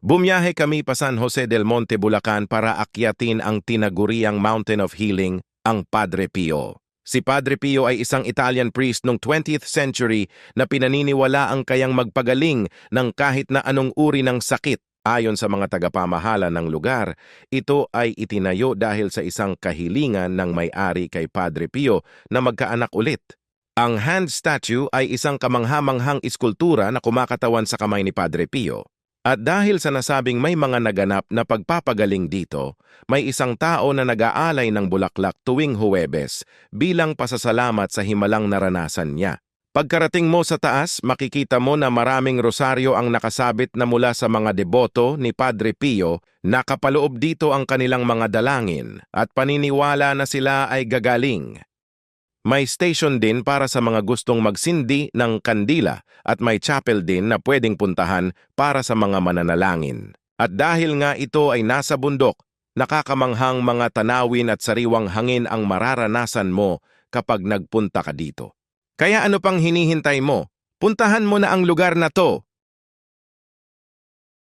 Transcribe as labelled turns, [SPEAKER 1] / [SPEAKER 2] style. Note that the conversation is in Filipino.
[SPEAKER 1] Bumiyahe kami pa San Jose del Monte, Bulacan para akyatin ang tinaguriang Mountain of Healing, ang Padre Pio. Si Padre Pio ay isang Italian priest noong 20th century na pinaniniwala ang kayang magpagaling ng kahit na anong uri ng sakit. Ayon sa mga tagapamahala ng lugar, ito ay itinayo dahil sa isang kahilingan ng may-ari kay Padre Pio na magkaanak ulit. Ang hand statue ay isang kamangha-manghang iskultura na kumakatawan sa kamay ni Padre Pio. At dahil sa nasabing may mga naganap na pagpapagaling dito, may isang tao na nag-aalay ng bulaklak tuwing Huwebes bilang pasasalamat sa himalang naranasan niya. Pagkarating mo sa taas, makikita mo na maraming rosaryo ang nakasabit na mula sa mga deboto ni Padre Pio. Nakapaloob dito ang kanilang mga dalangin at paniniwala na sila ay gagaling. May station din para sa mga gustong magsindi ng kandila at may chapel din na pwedeng puntahan para sa mga mananalangin. At dahil nga ito ay nasa bundok, nakakamanghang mga tanawin at sariwang hangin ang mararanasan mo kapag nagpunta ka dito. Kaya ano pang hinihintay mo? Puntahan mo na ang lugar na to!